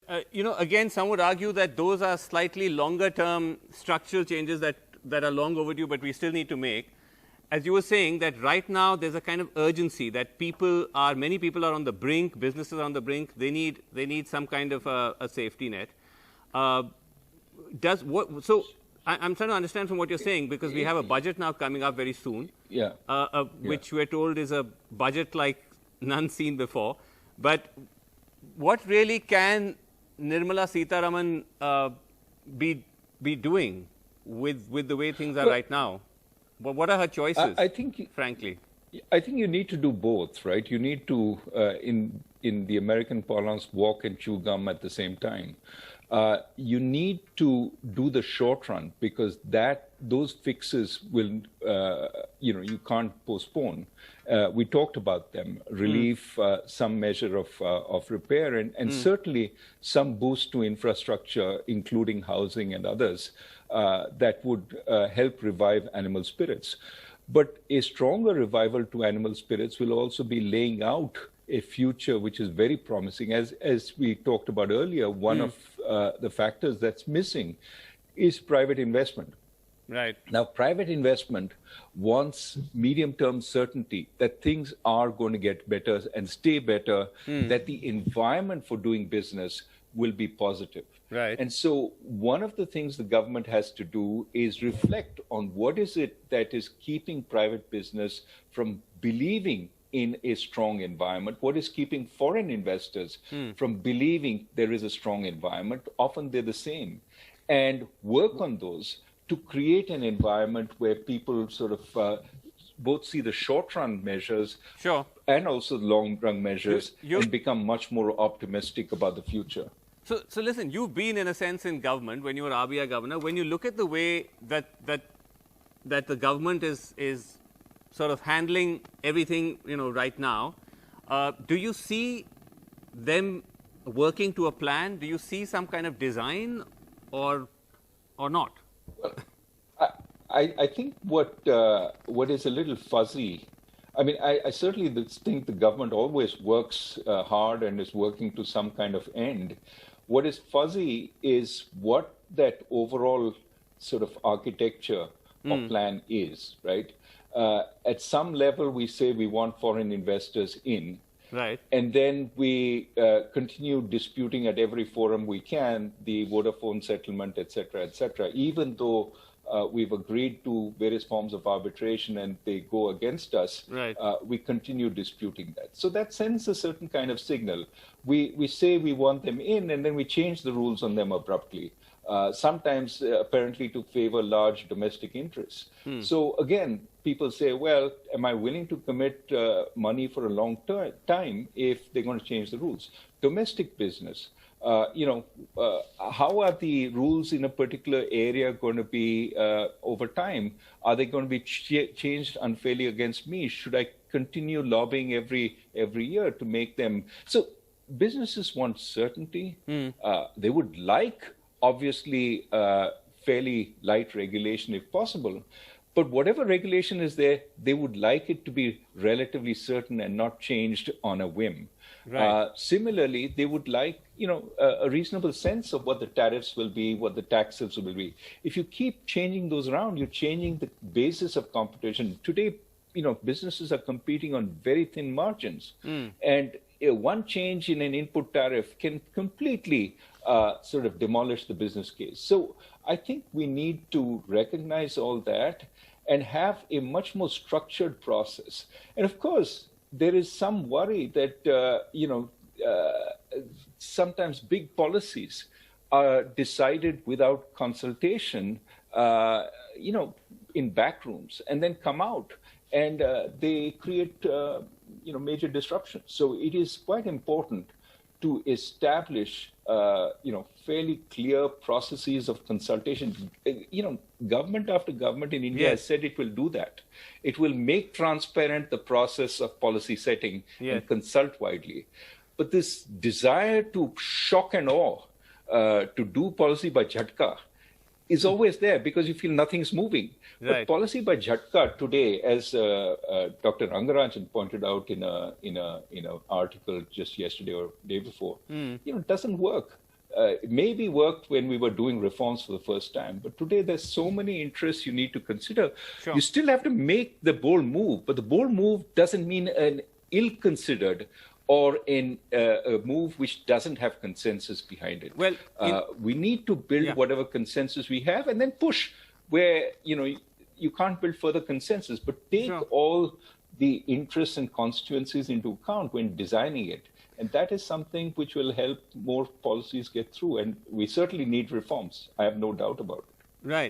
Again, some would argue that those are slightly longer-term structural changes that are long overdue, but we still need to make. As you were saying, that right now there's a kind of urgency that many people are on the brink, businesses are on the brink. They need some kind of a safety net. I'm trying to understand from what you're saying, because we have a budget now coming up very soon, which we're told is a budget like none seen before. But what really can Nirmala Sitharaman be doing with the way things are right now? But what are her choices? I think, frankly, I think you need to do both, right? You need to, in the American parlance, walk and chew gum at the same time. You need to do the short run, because those fixes will, you can't postpone. We talked about them: relief, some measure of repair, and certainly some boost to infrastructure, including housing and others, that would help revive animal spirits. But a stronger revival to animal spirits will also be laying out a future which is very promising. As we talked about earlier, one of the factors that's missing is private investment. Right. Now, private investment wants medium-term certainty that things are going to get better and stay better, that the environment for doing business will be positive. Right. And so one of the things the government has to do is reflect on what is it that is keeping private business from believing in a strong environment, what is keeping foreign investors from believing there is a strong environment. Often they're the same, and work on those to create an environment where people sort of both see the short-run measures and also the long-run measures and become much more optimistic about the future. So listen, you've been in a sense in government when you were RBI governor. When you look at the way that the government is sort of handling everything, right now, do you see them working to a plan? Do you see some kind of design or not? Well, I think what is a little fuzzy. I mean, I certainly think the government always works hard and is working to some kind of end. What is fuzzy is what that overall sort of architecture or plan is, right? At some level, we say we want foreign investors in. Right. And then we continue disputing at every forum we can the Vodafone settlement, et cetera, even though we've agreed to various forms of arbitration and they go against us. Right. We continue disputing that. So that sends a certain kind of signal. We say we want them in, and then we change the rules on them abruptly. Sometimes apparently to favor large domestic interests. So again, people say, well, am I willing to commit money for a long time if they're going to change the rules? Domestic business, how are the rules in a particular area going to be over time? Are they going to be changed unfairly against me? Should I continue lobbying every year to make them? So businesses want certainty. They would like, obviously, fairly light regulation if possible. But whatever regulation is there, they would like it to be relatively certain and not changed on a whim. Right. Similarly, they would like, a reasonable sense of what the tariffs will be, what the taxes will be. If you keep changing those around, you're changing the basis of competition. Today, businesses are competing on very thin margins. And one change in an input tariff can completely sort of demolish the business case. So I think we need to recognize all that and have a much more structured process. And of course, there is some worry that, sometimes big policies are decided without consultation, in back rooms, and then come out and they create, major disruptions. So it is quite important to establish, fairly clear processes of consultation. Government after government in India has said it will do that. It will make transparent the process of policy setting and consult widely. But this desire to shock and awe, to do policy by jhatka, is always there because you feel nothing's moving. Right. But policy by jhatka today, as Dr. Rangarajan pointed out in an article just yesterday or day before, doesn't work. maybe worked when we were doing reforms for the first time, but today there's so many interests you need to consider. Sure. You still have to make the bold move, but the bold move doesn't mean an ill-considered or in a move which doesn't have consensus behind it. Well, we need to build whatever consensus we have and then push where, you can't build further consensus, but take all the interests and constituencies into account when designing it. And that is something which will help more policies get through. And we certainly need reforms. I have no doubt about it. Right.